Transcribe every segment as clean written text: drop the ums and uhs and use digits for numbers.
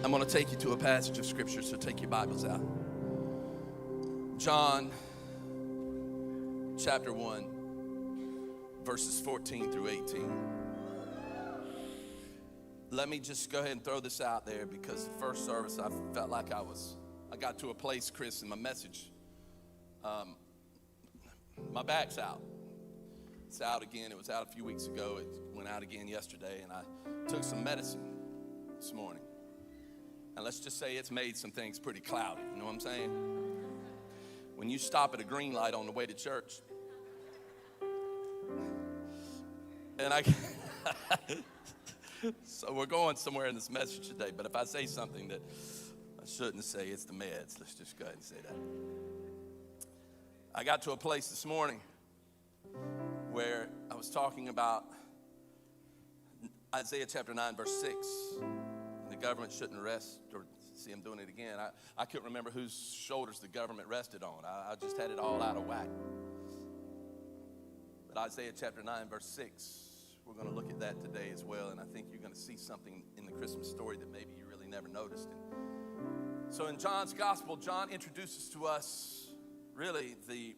I'm going to take you to a passage of Scripture, so take your Bibles out. John chapter 1, verses 14 through 18. Let me just go ahead and throw this out there, because the first service I felt like I got to a place, Chris, in my message. My back's out. It's out again. It was out a few weeks ago. It went out again yesterday, and I took some medicine this morning. And let's just say it's made some things pretty cloudy. You know what I'm saying? When you stop at a green light on the way to church, and so we're going somewhere in this message today, but if I say something that I shouldn't say, it's the meds. Let's just go ahead and say that. I got to a place this morning where I was talking about Isaiah chapter 9, verse 6. The government shouldn't rest, or see, I'm doing it again. I couldn't remember whose shoulders the government rested on. I just had it all out of whack. But Isaiah chapter 9, verse 6, we're going to look at that today as well. And I think you're going to see something in the Christmas story that maybe you really never noticed. So in John's gospel, John introduces to us really the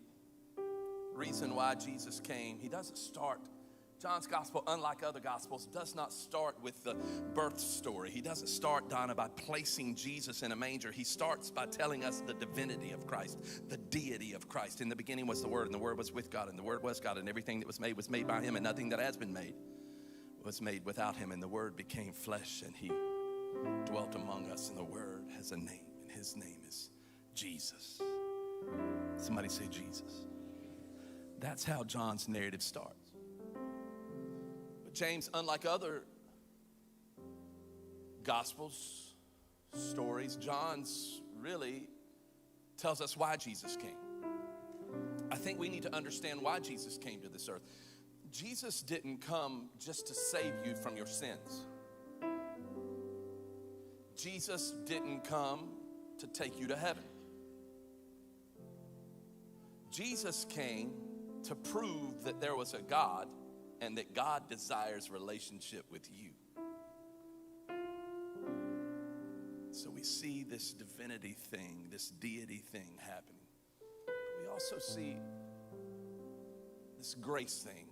reason why Jesus came. He doesn't start, John's gospel, unlike other gospels, does not start with the birth story. He doesn't start, Donna, by placing Jesus in a manger. He starts by telling us the divinity of Christ, the deity of Christ. In the beginning was the Word, and the Word was with God, and the Word was God, and everything that was made by Him, and nothing that has been made was made without Him. And the Word became flesh, and He dwelt among us, and the Word has a name, and His name is Jesus. Somebody say Jesus. That's how John's narrative starts. But James, unlike other gospels, stories, John's really tells us why Jesus came. I think we need to understand why Jesus came to this earth. Jesus didn't come just to save you from your sins. Jesus didn't come to take you to heaven. Jesus came to prove that there was a God and that God desires relationship with you. So we see this divinity thing, this deity thing happening. We also see this grace thing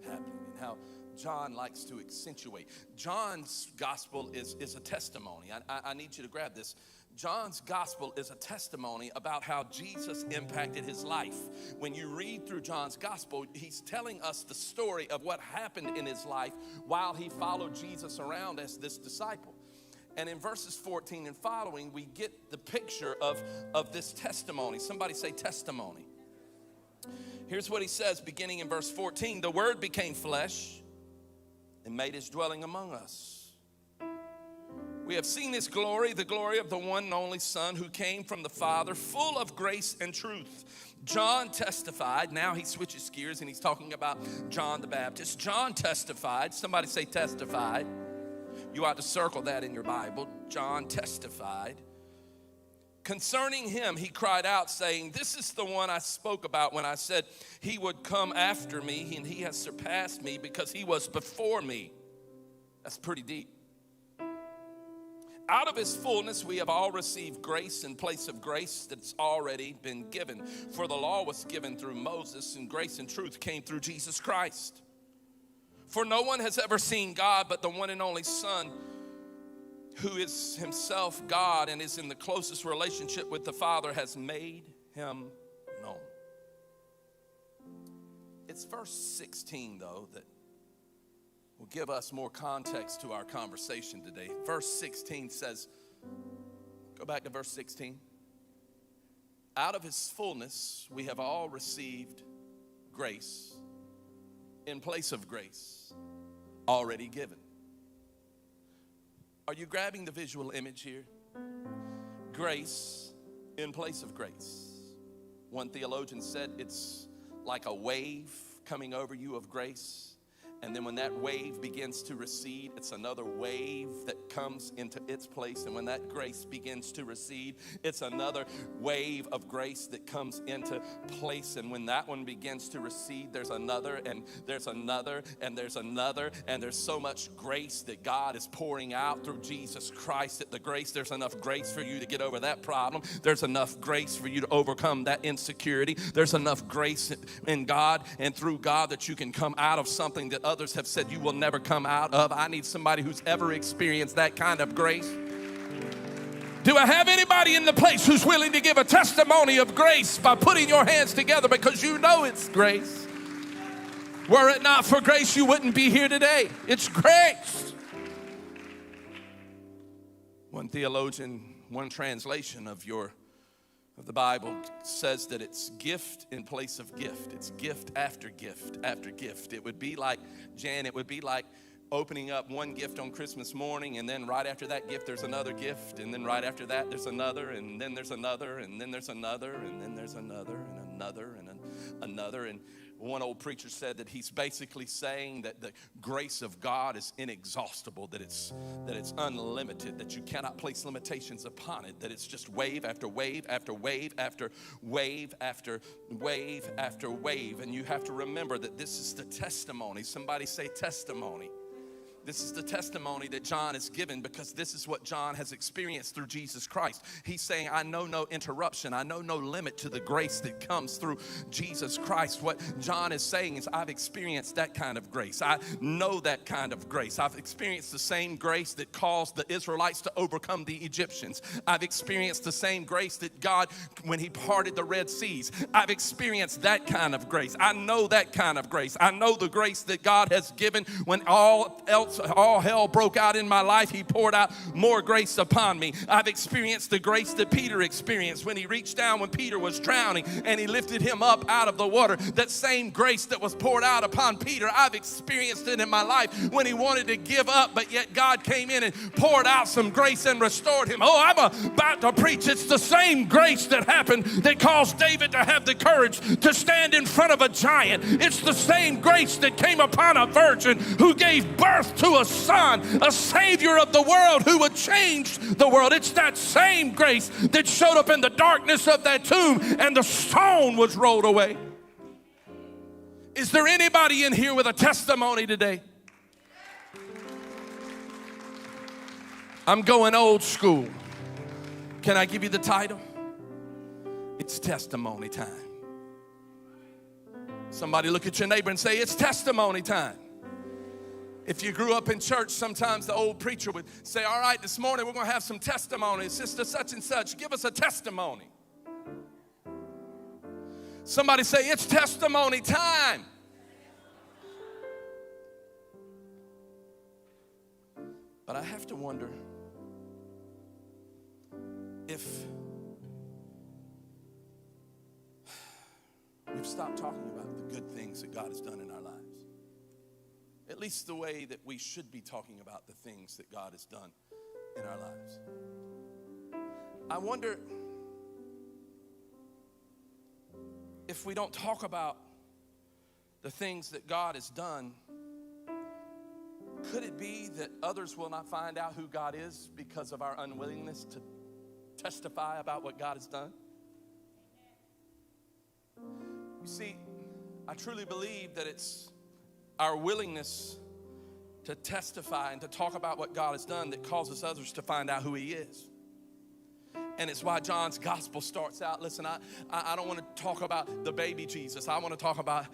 happening, and how John likes to accentuate. John's gospel is a testimony. I need you to grab this. John's gospel is a testimony about how Jesus impacted his life. When you read through John's gospel, he's telling us the story of what happened in his life while he followed Jesus around as this disciple. And in verses 14 and following, we get the picture of this testimony. Somebody say testimony. Here's what he says, beginning in verse 14. The Word became flesh and made His dwelling among us. We have seen His glory, the glory of the one and only Son who came from the Father, full of grace and truth. John testified. Now he switches gears and he's talking about John the Baptist. John testified. Somebody say testified. You ought to circle that in your Bible. John testified. Concerning Him, he cried out, saying, "This is the one I spoke about when I said He would come after me, and He has surpassed me because He was before me." That's pretty deep. Out of His fullness we have all received grace in place of grace that's already been given. For the law was given through Moses, and grace and truth came through Jesus Christ. For no one has ever seen God but the one and only Son, who is Himself God and is in the closest relationship with the Father, has made Him known. It's verse 16, though, that will give us more context to our conversation today. Verse 16 says, go back to verse 16. Out of His fullness we have all received grace in place of grace already given. Are you grabbing the visual image here? Grace in place of grace. One theologian said it's like a wave coming over you of grace. And then when that wave begins to recede, it's another wave that comes into its place. And when that grace begins to recede, it's another wave of grace that comes into place. And when that one begins to recede, there's another, and there's another, and there's another. And there's so much grace that God is pouring out through Jesus Christ, that there's enough grace for you to get over that problem. There's enough grace for you to overcome that insecurity. There's enough grace in God and through God that you can come out of something that others have said you will never come out of. I need somebody who's ever experienced that kind of grace. Do I have anybody in the place who's willing to give a testimony of grace by putting your hands together because you know it's grace? Were it not for grace, you wouldn't be here today. It's grace. One theologian, one translation of the Bible says that it's gift in place of gift. It's gift after gift after gift. It would be like, Jan, it would be like opening up one gift on Christmas morning, and then right after that gift there's another gift, and then right after that there's another, and then there's another, and then there's another, and then there's another, and another, and another. And one old preacher said that he's basically saying that the grace of God is inexhaustible, that it's unlimited, that you cannot place limitations upon it, that it's just wave after wave after wave after wave after wave after wave. And you have to remember that this is the testimony. Somebody say testimony. This is the testimony that John is given, because this is what John has experienced through Jesus Christ. He's saying, I know no interruption. I know no limit to the grace that comes through Jesus Christ. What John is saying is, I've experienced that kind of grace. I know that kind of grace. I've experienced the same grace that caused the Israelites to overcome the Egyptians. I've experienced the same grace that God, when he parted the Red Seas, I've experienced that kind of grace. I know that kind of grace. I know the grace that God has given when all hell broke out in my life. He poured out more grace upon me. I've experienced the grace that Peter experienced when he reached down when Peter was drowning and he lifted him up out of the water. That same grace that was poured out upon Peter, I've experienced it in my life when he wanted to give up, but yet God came in and poured out some grace and restored him. Oh, I'm about to preach. It's the same grace that happened that caused David to have the courage to stand in front of a giant. It's the same grace that came upon a virgin who gave birth to a son, a savior of the world who would change the world. It's that same grace that showed up in the darkness of that tomb and the stone was rolled away. Is there anybody in here with a testimony today? I'm going old school. Can I give you the title? It's testimony time. Somebody look at your neighbor and say, it's testimony time. If you grew up in church, sometimes the old preacher would say, all right, this morning we're going to have some testimonies. Sister such and such, give us a testimony. Somebody say, it's testimony time. But I have to wonder if we've stopped talking about the good things that God has done in our lives. At least the way that we should be talking about the things that God has done in our lives. I wonder if we don't talk about the things that God has done, could it be that others will not find out who God is because of our unwillingness to testify about what God has done? You see, I truly believe that it's our willingness to testify and to talk about what God has done that causes others to find out who he is. And it's why John's gospel starts out, listen, I don't want to talk about the baby Jesus. I want to talk about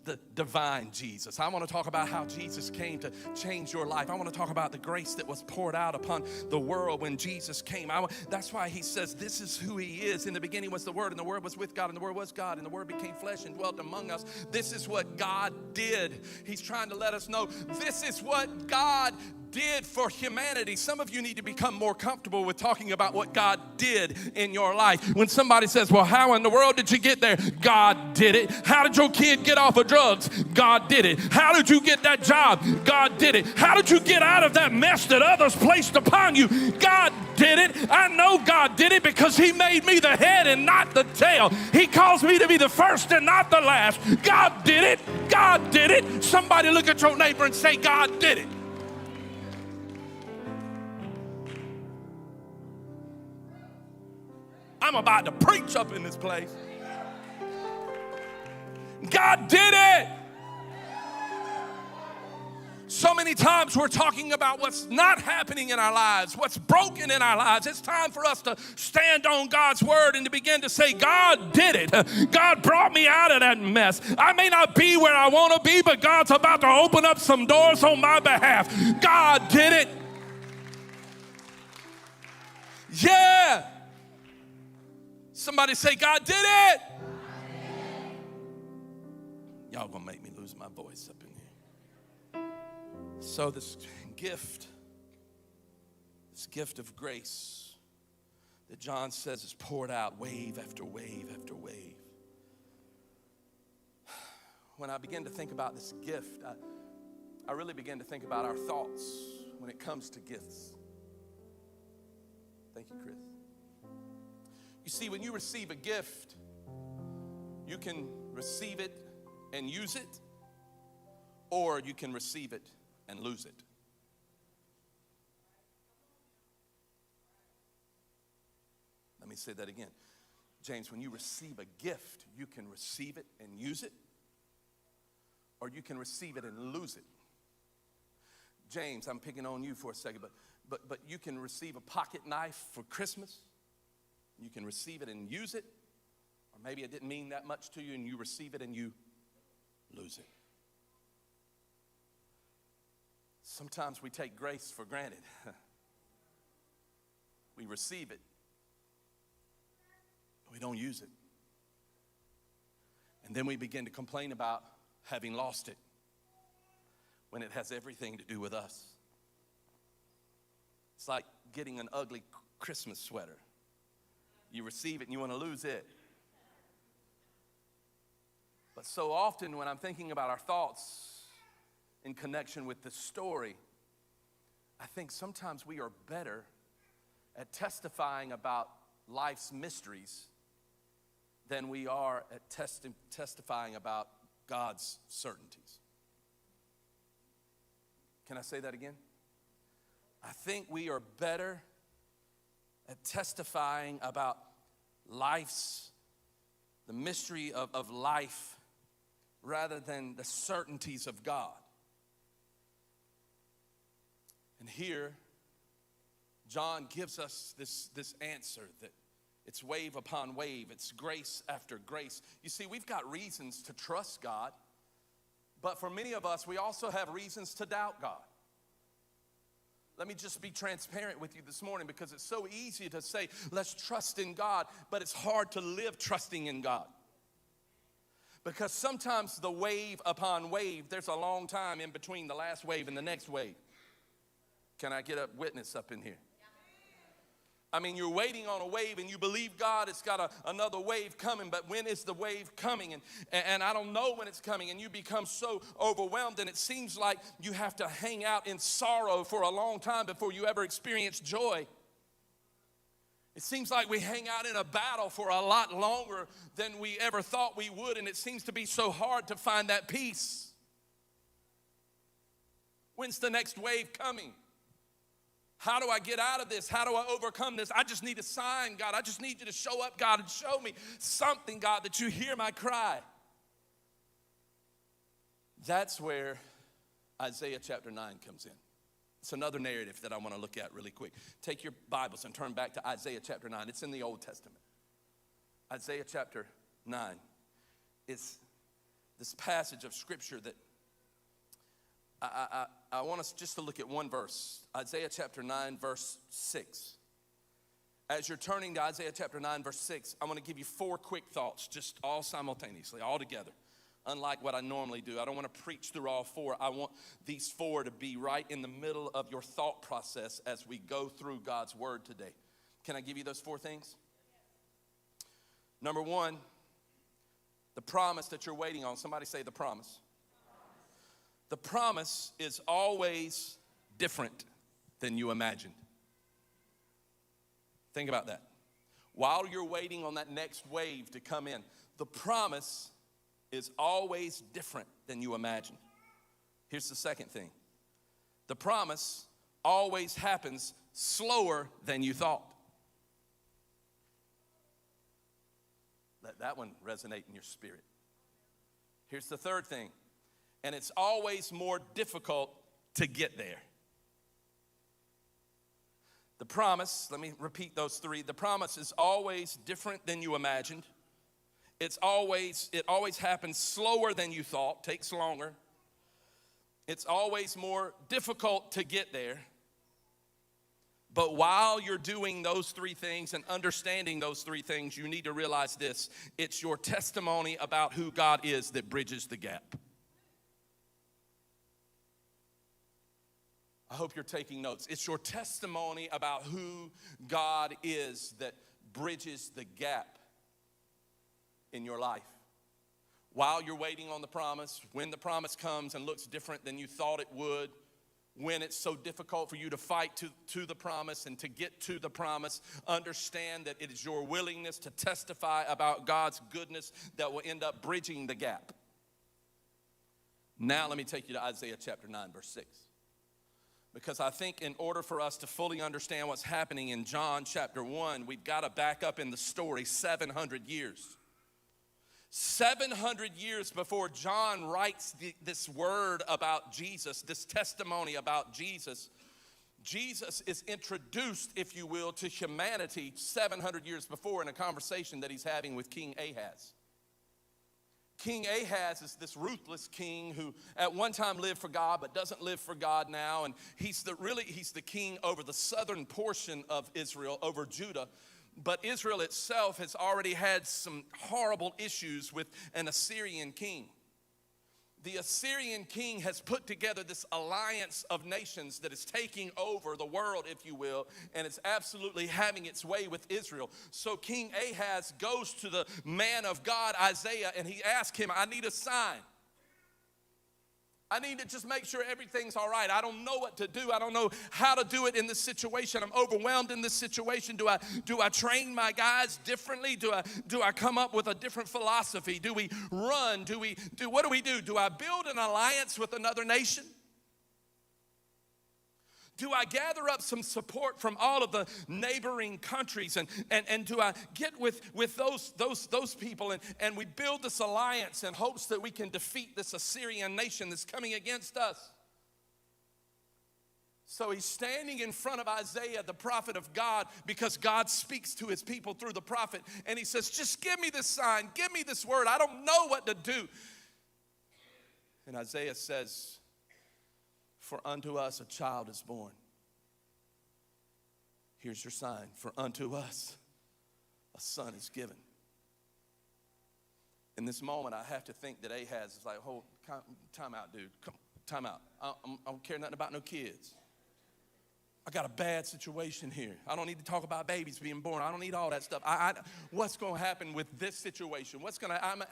the divine Jesus. I want to talk about how Jesus came to change your life. I want to talk about the grace that was poured out upon the world when Jesus came. That's why he says this is who he is. In the beginning was the Word, and the Word was with God, and the Word was God, and the Word became flesh and dwelt among us. This is what God did. He's trying to let us know this is what God did for humanity. Some of you need to become more comfortable with talking about what God did in your life. When somebody says, well, how in the world did you get there? God did it. How did your kid get off of drugs? God did it. How did you get that job? God did it. How did you get out of that mess that others placed upon you? God did did it. I know God did it because he made me the head and not the tail. He calls me to be the first and not the last. God did it. God did it. Somebody look at your neighbor and say, God did it. I'm about to preach up in this place. God did it. So many times we're talking about what's not happening in our lives, what's broken in our lives. It's time for us to stand on God's word and to begin to say, God did it. God brought me out of that mess. I may not be where I want to be, but God's about to open up some doors on my behalf. God did it. Yeah. Somebody say, God did it. Y'all gonna make me lose my voice up in here. So this gift of grace that John says is poured out wave after wave after wave. When I begin to think about this gift, I really begin to think about our thoughts when it comes to gifts. Thank you, Chris. You see, when you receive a gift, you can receive it and use it, or you can receive it and lose it. Let me say that again. James, when you receive a gift, you can receive it and use it, or you can receive it and lose it. James, I'm picking on you for a second, but you can receive a pocket knife for Christmas. You can receive it and use it, or maybe it didn't mean that much to you and you receive it and you lose it. Sometimes we take grace for granted. We receive it, but we don't use it. And then we begin to complain about having lost it when it has everything to do with us. It's like getting an ugly Christmas sweater. You receive it and you want to lose it. But so often when I'm thinking about our thoughts in connection with this story, I think sometimes we are better at testifying about life's mysteries than we are at testifying about God's certainties. Can I say that again? I think we are better at testifying about the mystery of life, rather than the certainties of God. And here, John gives us this answer that it's wave upon wave, it's grace after grace. You see, we've got reasons to trust God, but for many of us, we also have reasons to doubt God. Let me just be transparent with you this morning, because it's so easy to say, let's trust in God, but it's hard to live trusting in God. Because sometimes the wave upon wave, there's a long time in between the last wave and the next wave. Can I get a witness up in here? I mean, you're waiting on a wave and you believe God, it's got another wave coming, but when is the wave coming? And I don't know when it's coming, and you become so overwhelmed, and it seems like you have to hang out in sorrow for a long time before you ever experience joy. It seems like we hang out in a battle for a lot longer than we ever thought we would, and it seems to be so hard to find that peace. When's the next wave coming? How do I get out of this? How do I overcome this? I just need a sign, God. I just need you to show up, God, and show me something, God, that you hear my cry. That's where Isaiah chapter 9 comes in. It's another narrative that I want to look at really quick. Take your Bibles and turn back to Isaiah chapter 9. It's in the Old Testament. Isaiah chapter 9 is this passage of Scripture that I want us just to look at one verse. Isaiah chapter 9, verse 6. As you're turning to Isaiah chapter 9, verse 6, I want to give you 4 quick thoughts, just all simultaneously, all together. Unlike what I normally do, I don't want to preach through all 4. I want these 4 to be right in the middle of your thought process as we go through God's word today. Can I give you those 4 things? Number 1, the promise that you're waiting on. Somebody say the promise. The promise is always different than you imagined. Think about that. While you're waiting on that next wave to come in, the promise is always different than you imagined. Here's the second thing. The promise always happens slower than you thought. Let that one resonate in your spirit. Here's the third thing. And it's always more difficult to get there. The promise, let me repeat those three. The promise is always different than you imagined. It always happens slower than you thought, takes longer. It's always more difficult to get there. But while you're doing those three things and understanding those three things, you need to realize this. It's your testimony about who God is that bridges the gap. I hope you're taking notes. It's your testimony about who God is that bridges the gap in your life. While you're waiting on the promise, when the promise comes and looks different than you thought it would, when it's so difficult for you to fight to the promise and to get to the promise, understand that it is your willingness to testify about God's goodness that will end up bridging the gap. Now let me take you to Isaiah chapter 9, verse 6. Because I think in order for us to fully understand what's happening in John chapter 1, we've got to back up in the story 700 years. 700 years before John writes this word about Jesus, this testimony about Jesus, Jesus is introduced, if you will, to humanity 700 years before in a conversation that he's having with King Ahaz. King Ahaz is this ruthless king who at one time lived for God but doesn't live for God now. And he's the king over the southern portion of Israel, over Judah. But Israel itself has already had some horrible issues with an Assyrian king. The Assyrian king has put together this alliance of nations that is taking over the world, if you will, and it's absolutely having its way with Israel. So King Ahaz goes to the man of God, Isaiah, and he asks him, I need a sign. I need to just make sure everything's all right. I don't know what to do. I don't know how to do it in this situation. I'm overwhelmed in this situation. Do I train my guys differently? Do I come up with a different philosophy? Do we run? What do we do? Do I build an alliance with another nation? Do I gather up some support from all of the neighboring countries and do I get with those people and we build this alliance in hopes that we can defeat this Assyrian nation that's coming against us? So he's standing in front of Isaiah, the prophet of God, because God speaks to his people through the prophet. And he says, just give me this sign, give me this word. I don't know what to do. And Isaiah says, for unto us a child is born. Here's your sign. For unto us a son is given. In this moment, I have to think that Ahaz is like, hold, time out, dude. Come, time out. I don't care nothing about no kids. I got a bad situation here. I don't need to talk about babies being born. I don't need all that stuff. What's going to happen with this situation?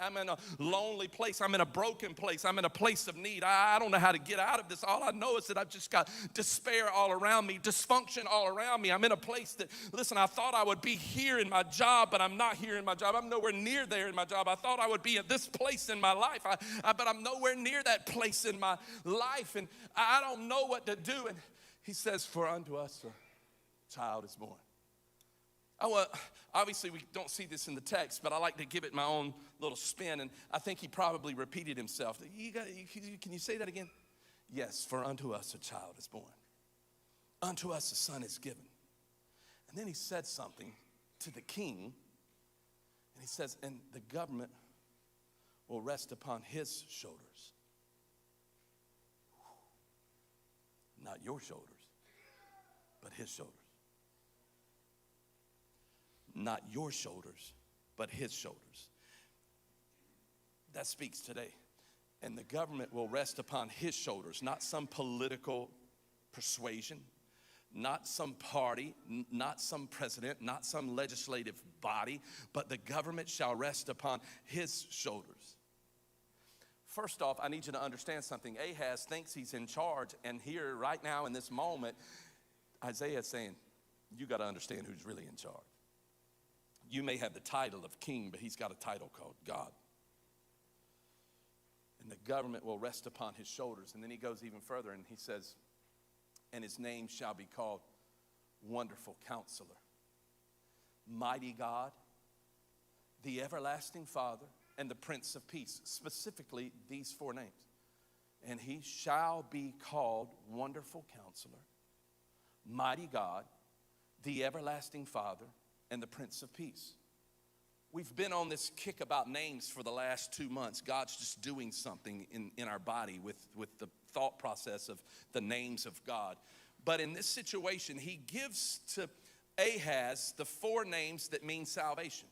I'm in a lonely place. I'm in a broken place. I'm in a place of need. I don't know how to get out of this. All I know is that I've just got despair all around me, dysfunction all around me. I'm in a place that, listen, I thought I would be here in my job, but I'm not here in my job. I'm nowhere near there in my job. I thought I would be at this place in my life, but I'm nowhere near that place in my life, and I don't know what to do. And he says, for unto us a child is born. Obviously, we don't see this in the text, but I like to give it my own little spin, and I think he probably repeated himself. Can you say that again? Yes, for unto us a child is born. Unto us a son is given. And then he said something to the king, and he says, and the government will rest upon his shoulders. Not your shoulders, but his shoulders. Not your shoulders, but his shoulders. That speaks today. And the government will rest upon his shoulders, not some political persuasion, not some party, not some president, not some legislative body, but the government shall rest upon his shoulders. First off, I need you to understand something. Ahaz thinks he's in charge, and here, right now, in this moment, Isaiah is saying, you got to understand who's really in charge. You may have the title of king, but he's got a title called God. And the government will rest upon his shoulders. And then he goes even further and he says, and his name shall be called Wonderful Counselor, Mighty God, the Everlasting Father, and the Prince of Peace. Specifically, these four names. And he shall be called Wonderful Counselor, Mighty God, the Everlasting Father, and the Prince of Peace. We've been on this kick about names for the last 2 months. God's just doing something in our body with the thought process of the names of God. But in this situation, he gives to Ahaz the four names that mean salvation.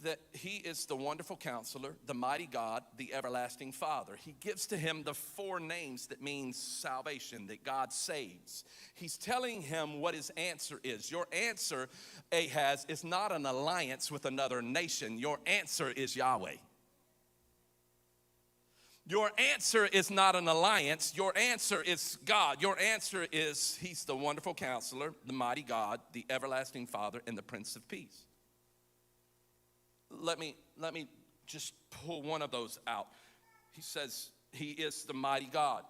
That he is the Wonderful Counselor, the Mighty God, the Everlasting Father. He gives to him the four names that means salvation, that God saves. He's telling him what his answer is. Your answer, Ahaz, is not an alliance with another nation. Your answer is Yahweh. Your answer is not an alliance. Your answer is God. Your answer is he's the Wonderful Counselor, the Mighty God, the Everlasting Father, and the Prince of Peace. Let me just pull one of those out. He says he is the mighty God.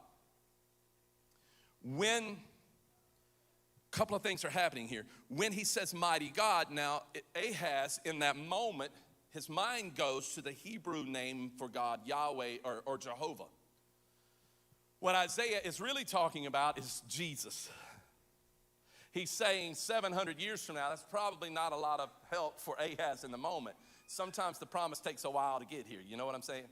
When, a couple of things are happening here. When he says mighty God, now Ahaz, in that moment, his mind goes to the Hebrew name for God, Yahweh or Jehovah. What Isaiah is really talking about is Jesus. He's saying 700 years from now, that's probably not a lot of help for Ahaz in the moment. Sometimes the promise takes a while to get here. You know what I'm saying?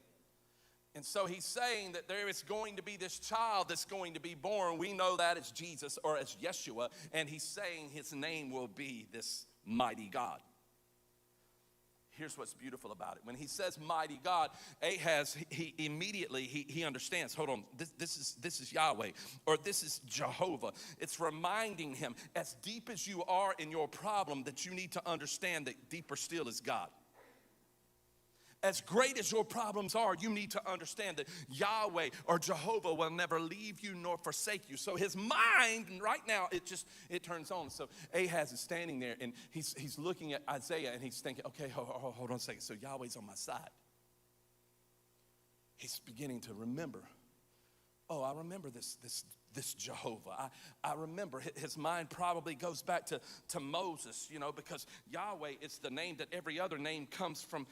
And so he's saying that there is going to be this child that's going to be born. We know that it's Jesus or it's Yeshua. And he's saying his name will be this mighty God. Here's what's beautiful about it. When he says mighty God, Ahaz, he immediately understands, hold on, this is Yahweh, or this is Jehovah. It's reminding him, as deep as you are in your problem, that you need to understand that deeper still is God. As great as your problems are, you need to understand that Yahweh or Jehovah will never leave you nor forsake you. So his mind, right now, it turns on. So Ahaz is standing there, and he's looking at Isaiah, and he's thinking, okay, hold on a second. So Yahweh's on my side. He's beginning to remember. Oh, I remember this Jehovah. I remember. His mind probably goes back to Moses, because Yahweh is the name that every other name comes from.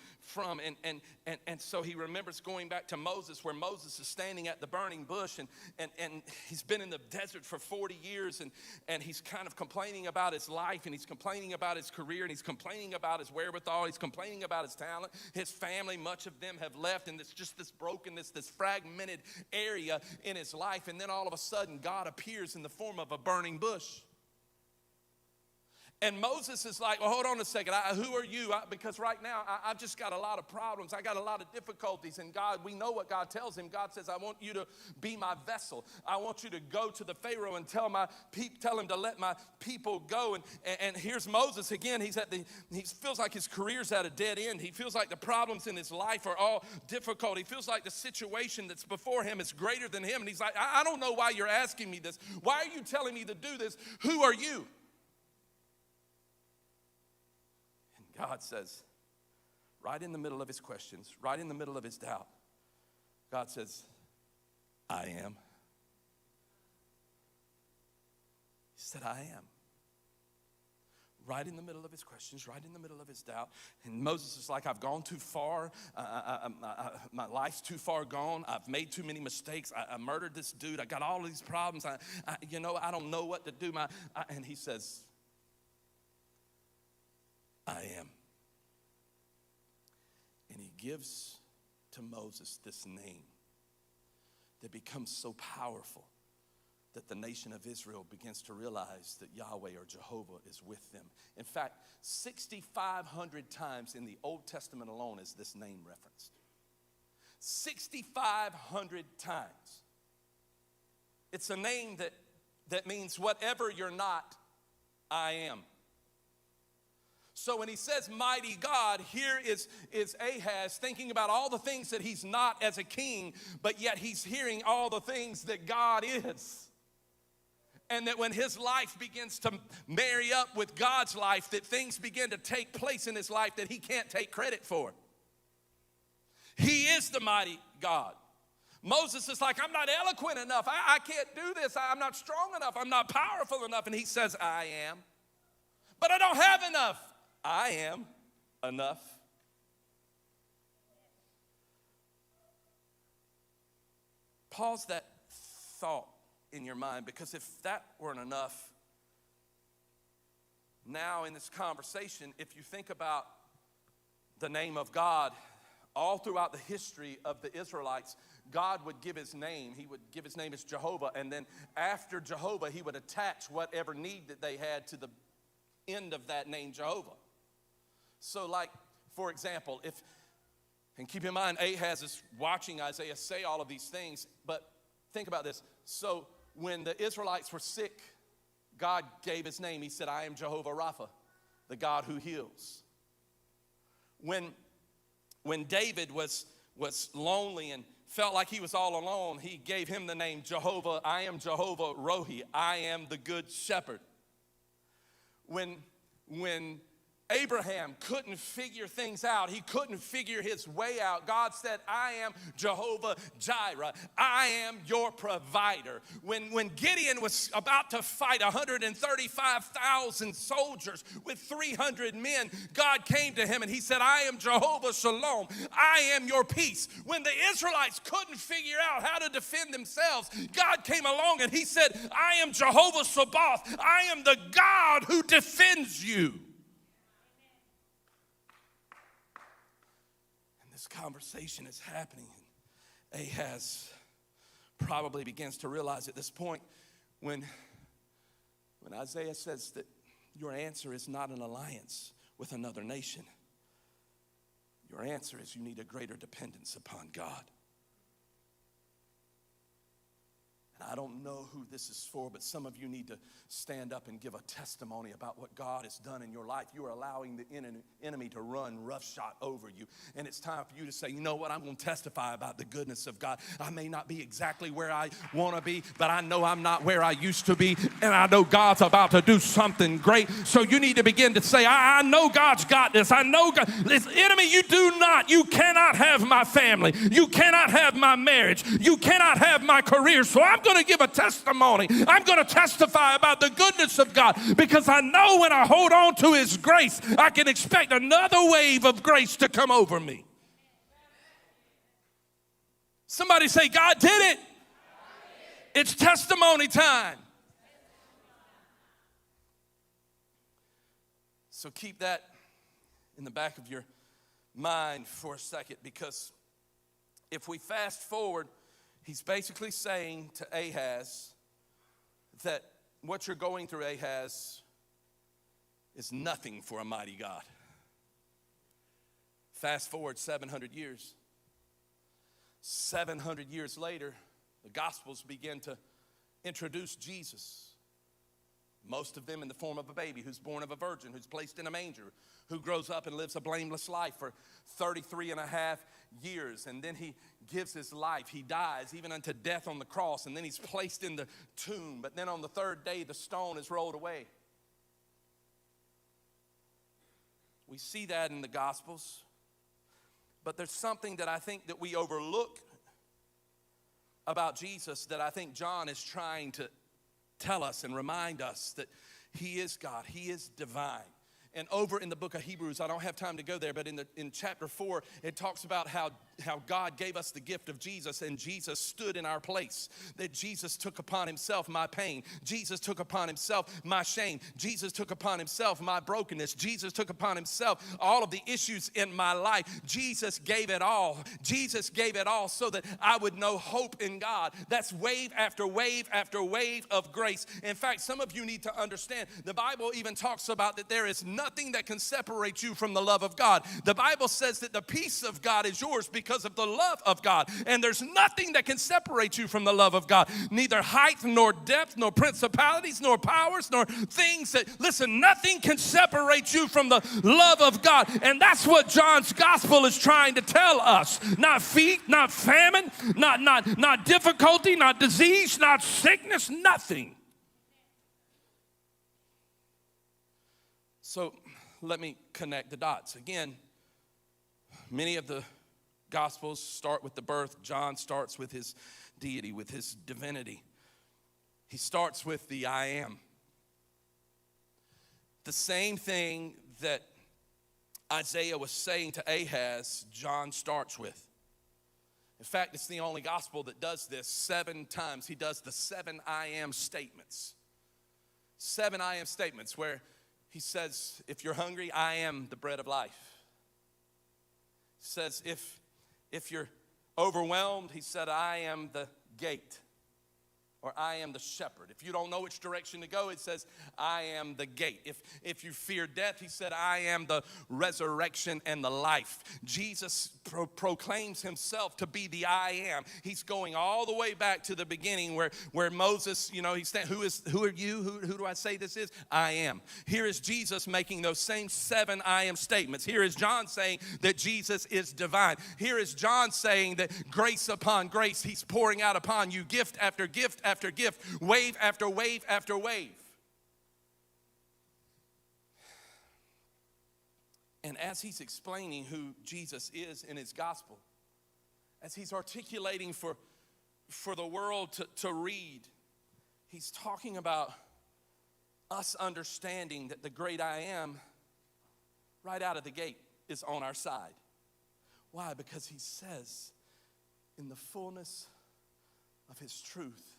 And so he remembers going back to Moses, where Moses is standing at the burning bush, and he's been in the desert for 40 years, and he's kind of complaining about his life, and he's complaining about his career, and he's complaining about his wherewithal, he's complaining about his talent. His family, much of them have left, and it's just this brokenness, this fragmented area in his life. And then all of a sudden, God appears in the form of a burning bush. And Moses is like, well, hold on a second. Who are you? Because right now, I've just got a lot of problems. I got a lot of difficulties. And God, we know what God tells him. God says, I want you to be my vessel. I want you to go to the Pharaoh and tell him to let my people go. And here's Moses again. He feels like his career's at a dead end. He feels like the problems in his life are all difficult. He feels like the situation that's before him is greater than him. And he's like, I don't know why you're asking me this. Why are you telling me to do this? Who are you? God says, right in the middle of his questions, right in the middle of his doubt, God says, I am. He said, I am. Right in the middle of his questions, right in the middle of his doubt. And Moses is like, I've gone too far. My life's too far gone. I've made too many mistakes. I murdered this dude. I got all these problems. I don't know what to do. And he says, I am. And he gives to Moses this name that becomes so powerful that the nation of Israel begins to realize that Yahweh or Jehovah is with them. In fact, 6,500 times in the Old Testament alone is this name referenced. 6,500 times. It's a name that means whatever you're not, I am. So when he says mighty God, here is Ahaz thinking about all the things that he's not as a king, but yet he's hearing all the things that God is. And that when his life begins to marry up with God's life, that things begin to take place in his life that he can't take credit for. He is the mighty God. Moses is like, I'm not eloquent enough. I can't do this. I'm not strong enough. I'm not powerful enough. And he says, I am. But I don't have enough. I am enough. Pause that thought in your mind, because if that weren't enough, now in this conversation, if you think about the name of God, all throughout the history of the Israelites, God would give his name. He would give his name as Jehovah, and then after Jehovah, he would attach whatever need that they had to the end of that name, Jehovah. So like, for example, and keep in mind, Ahaz is watching Isaiah say all of these things, but think about this. So when the Israelites were sick, God gave his name. He said, I am Jehovah Rapha, the God who heals. When David was lonely and felt like he was all alone, he gave him the name Jehovah. I am Jehovah Rohi. I am the good shepherd. When Abraham couldn't figure things out, he couldn't figure his way out, God said, I am Jehovah Jireh. I am your provider. When Gideon was about to fight 135,000 soldiers with 300 men, God came to him and he said, I am Jehovah Shalom. I am your peace. When the Israelites couldn't figure out how to defend themselves, God came along and he said, I am Jehovah Sabaoth. I am the God who defends you. Conversation is happening. Ahaz probably begins to realize at this point when Isaiah says that your answer is not an alliance with another nation. Your answer is you need a greater dependence upon God. And I don't know who this is for, but some of you need to stand up and give a testimony about what God has done in your life. You are allowing the enemy to run roughshod over you. And it's time for you to say, you know what, I'm going to testify about the goodness of God. I may not be exactly where I want to be, but I know I'm not where I used to be. And I know God's about to do something great. So you need to begin to say, I know God's got this. I know God. This enemy, you cannot have my family. You cannot have my marriage. You cannot have my career. So I'm going to give a testimony. I'm going to testify about the goodness of God, because I know when I hold on to his grace, I can expect another wave of grace to come over me. Somebody say, God did it. It's testimony time. So keep that in the back of your mind for a second, because if we fast forward, he's basically saying to Ahaz that what you're going through, Ahaz, is nothing for a mighty God. Fast forward 700 years. 700 years later, the Gospels begin to introduce Jesus. Most of them in the form of a baby who's born of a virgin, who's placed in a manger, who grows up and lives a blameless life for 33 and a half years. And then he gives his life. He dies even unto death on the cross. And then he's placed in the tomb. But then on the third day, the stone is rolled away. We see that in the Gospels. But there's something that I think that we overlook about Jesus that I think John is trying to tell us and remind us that he is God. He is divine. And over in the book of Hebrews, I don't have time to go there, but in chapter 4, it talks about how God gave us the gift of Jesus, and Jesus stood in our place. That Jesus took upon himself my pain. Jesus took upon himself my shame. Jesus took upon himself my brokenness. Jesus took upon himself all of the issues in my life. Jesus gave it all. Jesus gave it all so that I would know hope in God. That's wave after wave after wave of grace. In fact, some of you need to understand, the Bible even talks about that there is nothing that can separate you from the love of God. The Bible says that the peace of God is yours because of the love of God. And there's nothing that can separate you from the love of God. Neither height nor depth, nor principalities, nor powers, nor things that, listen, nothing can separate you from the love of God. And that's what John's gospel is trying to tell us. Not feet, not famine, not difficulty, not disease, not sickness, nothing. So let me connect the dots. Again, many of the Gospels start with the birth. John starts with his deity, with his divinity. He starts with the I am. The same thing that Isaiah was saying to Ahaz, John starts with. In fact, it's the only gospel that does this 7 times. He does the 7 I am statements. 7 I am statements where he says, if you're hungry, I am the bread of life. He says, if you're overwhelmed, he said, I am the gate. Or I am the shepherd. If you don't know which direction to go, it says, I am the gate. If you fear death, he said, I am the resurrection and the life. Jesus proclaims himself to be the I am. He's going all the way back to the beginning where Moses, he's saying, who are you? Who do I say this is? I am. Here is Jesus making those same 7 I am statements. Here is John saying that Jesus is divine. Here is John saying that grace upon grace, he's pouring out upon you gift after gift after gift, wave after wave after wave. And as he's explaining who Jesus is in his gospel, as he's articulating for the world to read, he's talking about us understanding that the great I am, right out of the gate, is on our side. Why? Because he says, in the fullness of his truth,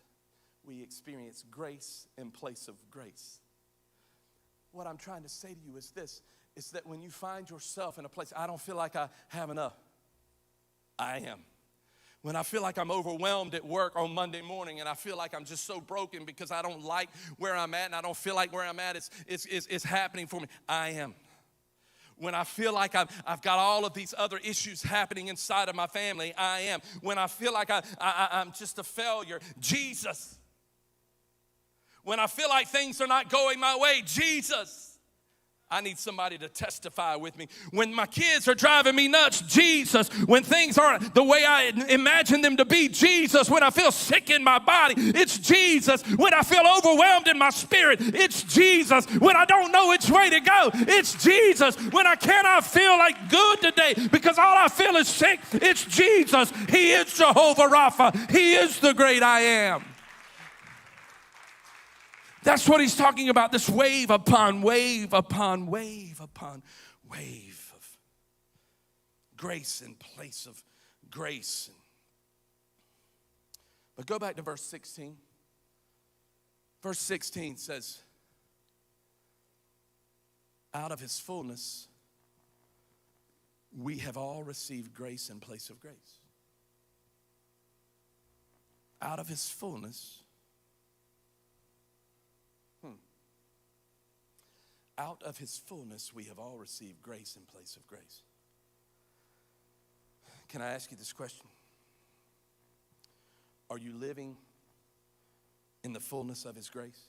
we experience grace in place of grace. What I'm trying to say to you is this, is that when you find yourself in a place, I don't feel like I have enough, I am. When I feel like I'm overwhelmed at work on Monday morning and I feel like I'm just so broken because I don't like where I'm at and I don't feel like where I'm at is happening for me, I am. When I feel like I've got all of these other issues happening inside of my family, I am. When I feel like I'm just a failure, Jesus. When I feel like things are not going my way, Jesus. I need somebody to testify with me. When my kids are driving me nuts, Jesus. When things aren't the way I imagine them to be, Jesus. When I feel sick in my body, it's Jesus. When I feel overwhelmed in my spirit, it's Jesus. When I don't know which way to go, it's Jesus. When I cannot feel like good today because all I feel is sick, it's Jesus. He is Jehovah Rapha. He is the great I am. That's what he's talking about, this wave upon wave upon wave upon wave of grace in place of grace. But go back to verse 16. Verse 16 says, out of his fullness, we have all received grace in place of grace. Out of his fullness, out of his fullness, we have all received grace in place of grace. Can I ask you this question? Are you living in the fullness of his grace?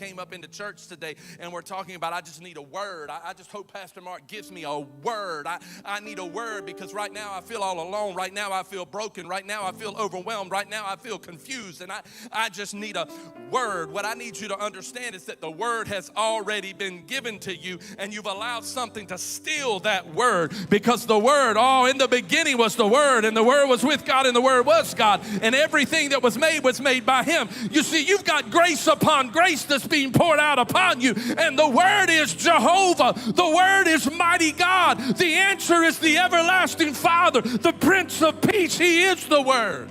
came up into church today and we're talking about, I just need a word. I just hope Pastor Mark gives me a word. I need a word because right now I feel all alone. Right now I feel broken. Right now I feel overwhelmed. Right now I feel confused, and I just need a word. What I need you to understand is that the word has already been given to you, and you've allowed something to steal that word, because the word, in the beginning was the word, and the word was with God, and the word was God, and everything that was made by him. You see, you've got grace upon grace that's being poured out upon you, and the word is Jehovah. The word is mighty God. The answer is the everlasting Father, the Prince of Peace. He is the word.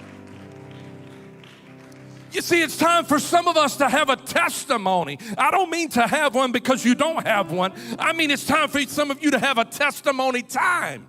You see, it's time for some of us to have a testimony. I don't mean to have one because you don't have one. I mean it's time for some of you to have a testimony time.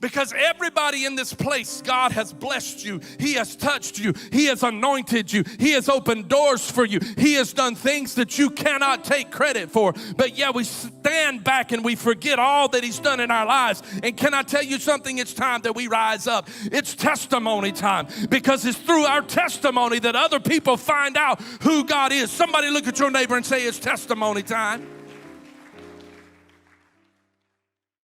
Because everybody in this place, God has blessed you. He has touched you. He has anointed you. He has opened doors for you. He has done things that you cannot take credit for. But yeah, we stand back and we forget all that he's done in our lives. And can I tell you something? It's time that we rise up. It's testimony time, because it's through our testimony that other people find out who God is. Somebody look at your neighbor and say, it's testimony time.